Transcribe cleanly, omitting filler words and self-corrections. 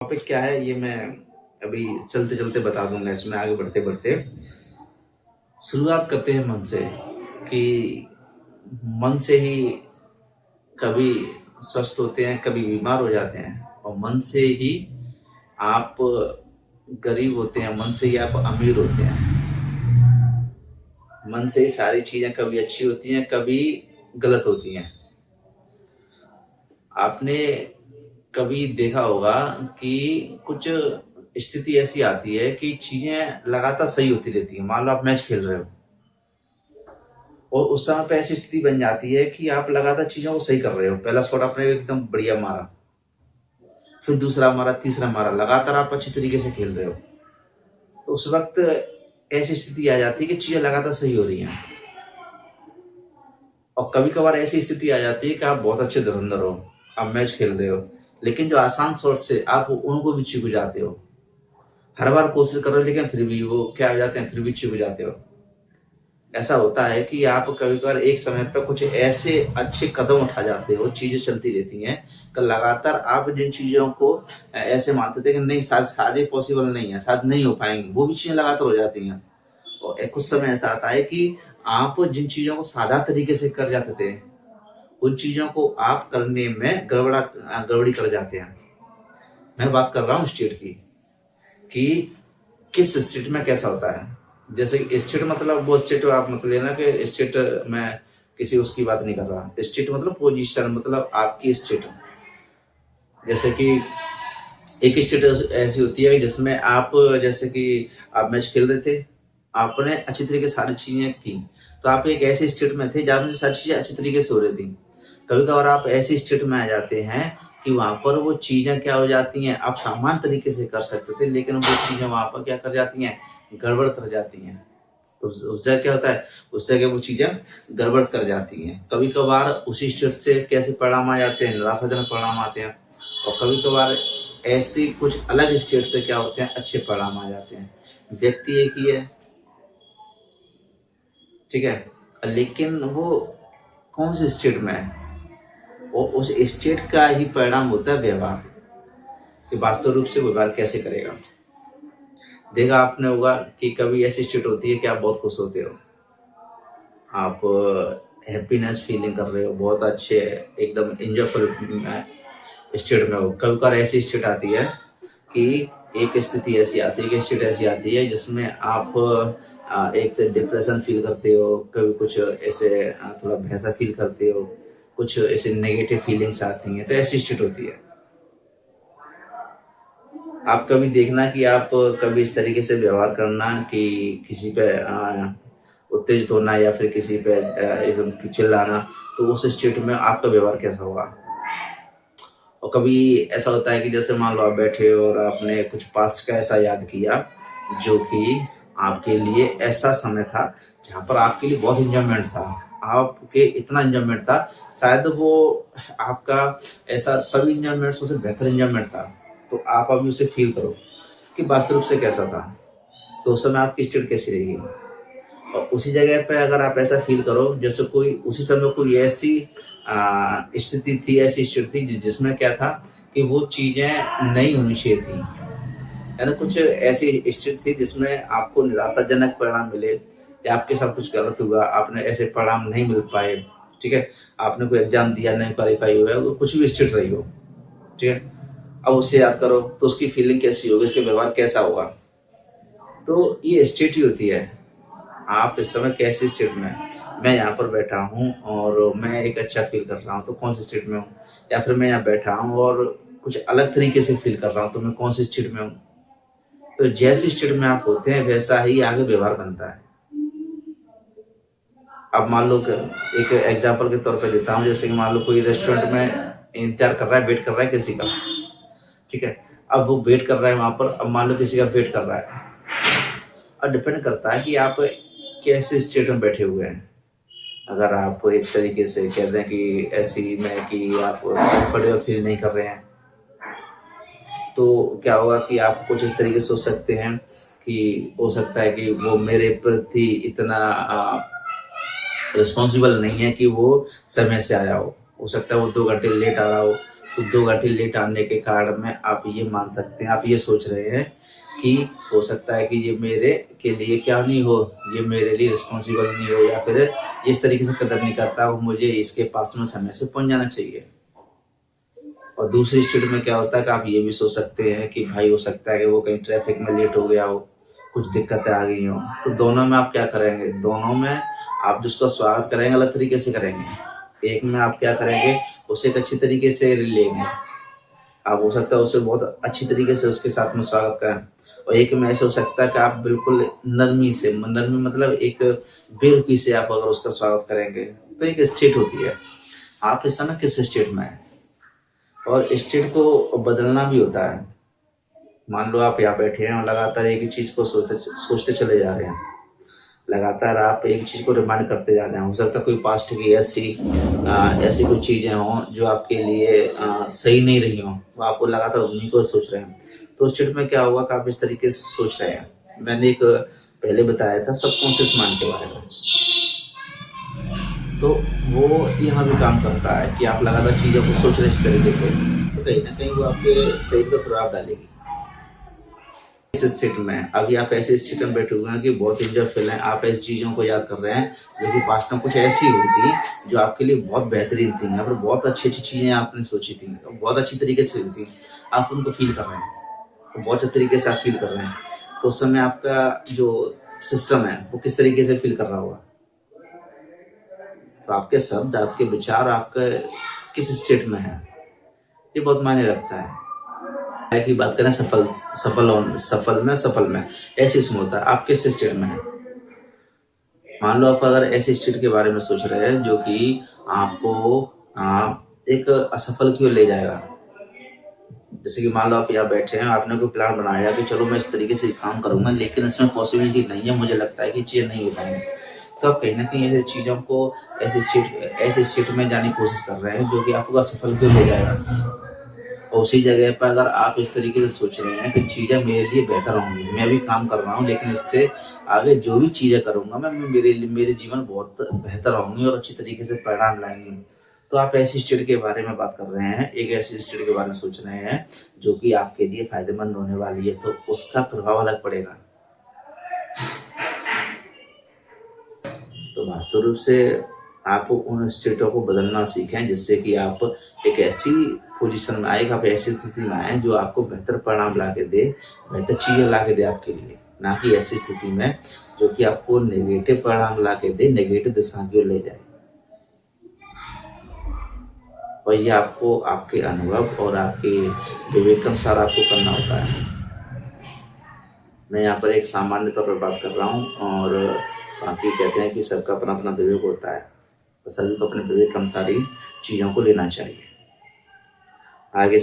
Topic क्या है ये मैं अभी चलते चलते बता दूंगा। इसमें आगे बढ़ते बढ़ते शुरुआत करते हैं मन से कि मन से ही कभी स्वस्थ होते हैं, कभी बीमार हो जाते हैं, और मन से ही आप गरीब होते हैं, मन से ही आप अमीर होते हैं। मन से ही सारी चीजें कभी अच्छी होती हैं, कभी गलत होती हैं। आपने कभी देखा होगा कि कुछ स्थिति ऐसी आती है कि चीजें लगातार सही होती रहती है। मान लो आप मैच खेल रहे हो और उस समय पे ऐसी स्थिति बन जाती है कि आप लगातार चीजों को सही कर रहे हो। पहला शॉट आपने एकदम बढ़िया मारा, फिर दूसरा मारा, तीसरा मारा, लगातार आप अच्छी तरीके से खेल रहे हो। तो उस वक्त ऐसी स्थिति आ जाती है कि चीजें लगातार सही हो रही हैं। और कभी कभार ऐसी स्थिति आ जाती है कि आप बहुत अच्छे धुरंधर हो, आप मैच खेल रहे हो, लेकिन जो आसान शॉट से आप उनको भी चूक जाते हो। हर बार कोशिश कर रहे हो लेकिन फिर भी वो क्या हो जाते हैं, फिर भी चूक जाते हो। ऐसा होता है कि आप कभी कभार एक समय पर कुछ ऐसे अच्छे कदम उठा जाते हो, चीजें चलती रहती हैं कि लगातार आप जिन चीजों को ऐसे मानते थे कि नहीं शायद ये पॉसिबल नहीं है, शायद नहीं हो पाएंगी, वो भी चीजें लगातार हो जाती हैं। और कुछ समय ऐसा आता है कि आप जिन चीजों को सादा तरीके से कर जाते थे, उन चीजों को आप करने में गड़बड़ी कर जाते हैं। मैं बात कर रहा हूँ स्टेट की, कि किस स्टेट में कैसा होता है। जैसे स्टेट मतलब वो स्टेट आप मतलब लेना कि स्टेट में किसी उसकी बात नहीं कर रहा। स्टेट मतलब पोजीशन, मतलब आपकी स्टेट। जैसे कि एक स्टेट ऐसी होती है जिसमें आप, जैसे कि आप मैच खेल रहे थे, आपने अच्छी तरीके से सारी चीजें की, तो आप एक ऐसे स्टेट में थे जहाँ पे सारी चीजें अच्छी तरीके से हो रही थी। कभी कभार आप ऐसे स्टेट में आ जाते हैं कि वहां पर वो चीजें क्या हो जाती हैं, आप सामान्य तरीके से कर सकते थे, लेकिन वो चीजें वहां पर क्या कर जाती हैं, गड़बड़ कर जाती हैं। तो उस जगह क्या होता है, उस जगह वो चीजें गड़बड़ कर जाती हैं। कभी कभार उसी स्टेट से कैसे परिणाम आ जाते हैं, निराशाजनक परिणाम आते हैं। और कभी कभार ऐसी कुछ अलग स्टेट से क्या होते हैं, अच्छे परिणाम आ जाते हैं। व्यक्ति एक ही है, ठीक है, लेकिन वो कौन से स्टेट में है, और उस स्टेट का ही परिणाम होता है व्यवहार, कि वास्तव रूप से व्यवहार कैसे करेगा। देखा आपने होगा कि कभी ऐसी स्टेट होती है कि आप बहुत खुश होते हो, आप हैप्पीनेस फीलिंग कर रहे हो, बहुत अच्छे एकदम एंजॉयफुल स्टेट में हो। कभी कभार ऐसी स्टेट आती है कि एक स्थिति ऐसी आती है, कि स्टेट ऐसी आती है जिसमें आप एक से डिप्रेशन फील करते हो, कभी कुछ ऐसे थोड़ा भैंसा फील करते हो, कुछ ऐसे नेगेटिव फीलिंग्स आती हैं। तो ऐसी स्टेट होती है। आप कभी देखना कि आप कभी इस तरीके से व्यवहार करना कि किसी पे उत्तेजित होना, या फिर किसी पे एकदम चिल्लाना, तो उस स्टेट में आपका व्यवहार कैसा होगा। और कभी ऐसा होता है कि जैसे मान लो आप बैठे हो और आपने कुछ पास्ट का ऐसा याद किया जो कि आपके लिए ऐसा समय था जहाँ पर आपके लिए बहुत इंजॉयमेंट था, आपके इतना इंजॉयमेंट था, शायद वो आपका ऐसा सभी इंजॉयमेंट से बेहतर इंजॉयमेंट था। तो आप अभी उसे फील करो कि वास्तव रूप से कैसा था, तो उस समय आपकी स्टेट कैसी रहेगी। और उसी जगह पे अगर आप ऐसा फील करो जैसे कोई उसी समय कोई ऐसी स्थिति थी, ऐसी स्थिति थी जिसमें क्या था कि वो चीजें नहीं होनी चाहिए थी, यानी कुछ ऐसी स्थिति थी जिसमें आपको निराशाजनक परिणाम मिले, या आपके साथ कुछ गलत हुआ, आपने ऐसे परिणाम नहीं मिल पाए, ठीक है, आपने कोई एग्जाम दिया नहीं क्वालिफाई हुआ है, वो कुछ भी स्थिति रही हो, ठीक है, अब उसे याद करो तो उसकी फीलिंग कैसी होगी, उसके व्यवहार कैसा होगा। तो ये स्टेट ही होती है। आप इस समय कैसे स्टेट में हैं? मैं यहाँ पर बैठा हूँ और मैं एक अच्छा फील कर रहा हूँ, तो कौन सी स्टेट में हूँ। या फिर मैं यहाँ बैठा हूँ और कुछ अलग तरीके से फील कर रहा हूँ, तो मैं कौन सी स्टेट में हूँ। तो जैसी स्टेट में आप होते हैं वैसा ही आगे व्यवहार बनता है। अब मान लो एक एग्जाम्पल के तौर पे देता हूँ, जैसे कि मान लो कोई रेस्टोरेंट में इंतजार कर रहा है, वेट कर रहा है किसी का, ठीक है, अब वो वेट कर रहा है वहां पर, अब मान लो किसी का वेट कर रहा है, और डिपेंड करता है कि आप कैसे स्टेट में बैठे हुए हैं। अगर आप एक तरीके से कहते हैं कि ऐसी में कि आप कंफर्टेबल फील नहीं कर रहे हैं, तो क्या होगा कि आप कुछ इस तरीके से सोच सकते हैं कि हो सकता है कि वो मेरे प्रति इतना रिस्पॉन्सिबल नहीं है कि वो समय से आया हो सकता है वो 2 घंटे लेट आ रहा हो, तो 2 घंटे लेट आने के कारण में आप ये मान सकते हैं, आप ये सोच रहे हैं कि हो सकता है कि ये मेरे के लिए क्या नहीं हो, ये मेरे लिए रिस्पॉन्सिबल नहीं हो, या फिर इस तरीके से कदर नहीं करता हो, मुझे इसके पास में समय से पहुंच जाना चाहिए। और दूसरी स्टेट में क्या होता है कि आप ये भी सोच सकते हैं कि भाई हो सकता है कि वो कहीं ट्रैफिक में लेट हो गया हो, कुछ दिक्कतें आ गई हो। तो दोनों में आप क्या करेंगे, दोनों में आप जिसका स्वागत करेंगे अलग तरीके से करेंगे। एक में आप क्या करेंगे, उसे एक अच्छी तरीके से लेंगे, आप हो सकता है उसे बहुत अच्छी तरीके से उसके साथ में स्वागत करें। और एक में ऐसा हो सकता है कि आप बिल्कुल नरमी मतलब एक बेरुखी से आप अगर उसका स्वागत करेंगे। तो एक स्टेट होती है, आप इस समय किस स्टेट में है, और स्टेट को बदलना भी होता है। मान लो आप यहाँ बैठे हैं और लगातार एक ही चीज को सोचते चले जा रहे हैं, लगातार आप एक चीज को रिमाइंड करते जा रहे हैं। हो सकता है कोई पास्ट की ऐसी कोई चीजें हों जो आपके लिए सही नहीं रही हों, वो आपको लगातार उन्हीं को सोच रहे हैं। तो उस स्टेट में क्या होगा कि आप इस तरीके से सोच रहे हैं। मैंने एक पहले बताया था सबकॉन्शियस माइंड के बारे में, तो वो यहाँ भी काम करता है कि आप लगातार चीजों को सोच रहे हैं इस तरीके से, तो कहीं ना कहीं वो आपके शरीर पर प्रभाव डालेगी। इस स्टेट में अभी आप ऐसे स्टेट में बैठे हुए हैं कि बहुत इंजॉय फील है, आप ऐसी चीजों को याद कर रहे हैं जो कि पास्ट में कुछ ऐसी हुई थी जो आपके लिए बहुत बेहतरीन थी, या फिर बहुत अच्छी अच्छी चीजें आपने सोची थी, बहुत अच्छी तरीके से हुई थी, आप उनको फील कर रहे हैं, तो बहुत अच्छे तरीके से आप फील कर रहे हैं। तो उस समय आपका जो सिस्टम है वो किस तरीके से फील कर रहा होगा। तो आपके शब्द, आपके विचार, आपका किस स्टेट में है, ये बहुत मायने रखता है। की बात करें सफल में ऐसे इसमें होता है आप किस स्टेट में है। मान लो आप अगर ऐसे स्टेट के बारे में सोच रहे हैं जो कि आपको एक असफल की ओर ले जाएगा, जैसे कि मान लो आप यहाँ बैठे हैं, आपने कोई प्लान बनाया कि चलो मैं इस तरीके से काम करूंगा, लेकिन इसमें पॉसिबिलिटी नहीं है, मुझे लगता है कि चीजें नहीं हो पाएंगी। तो आप कहीं ना कहीं ऐसी चीजों को ऐसे स्टेट में जाने की कोशिश कर रहे हैं जो कि आपको असफल की ओर ले जाएगा। और उसी जगह पर अगर आप इस तरीके से सोच रहे हैं कि चीजें मेरे लिए बेहतर होंगी, मैं भी काम कर रहा हूँ लेकिन इससे आगे जो भी चीजें करूंगा मैं मेरे जीवन बहुत बेहतर होंगी और अच्छी तरीके से परिणाम लाएंगे, तो आप ऐसी स्टेट के बारे में बात कर रहे हैं, एक ऐसी स्टेट के बारे में सोच रहे हैं जो कि आपके लिए फायदेमंद होने वाली है, तो उसका प्रभाव अलग पड़ेगा। तो वास्तव रूप से आप उन स्टेटों को बदलना सीखें जिससे कि आप एक ऐसी पोजीशन में आए, आप ऐसी स्थिति में आए जो आपको बेहतर परिणाम ला के दे, बेहतर चीजें ला के दे आपके लिए, ना कि ऐसी स्थिति में जो कि आपको नेगेटिव परिणाम ला के दे, नेगेटिव दिशा की ओर ले जाए। और ये आपको आपके अनुभव और आपके विवेक के अनुसार आपको करना होता है। मैं यहाँ पर एक सामान्य तौर पर बात कर रहा हूँ, और बाकी कहते हैं कि सबका अपना अपना विवेक होता है, तो सभी को अपने विवेक के अनुसार ही चीज़ों को लेना चाहिए। आगे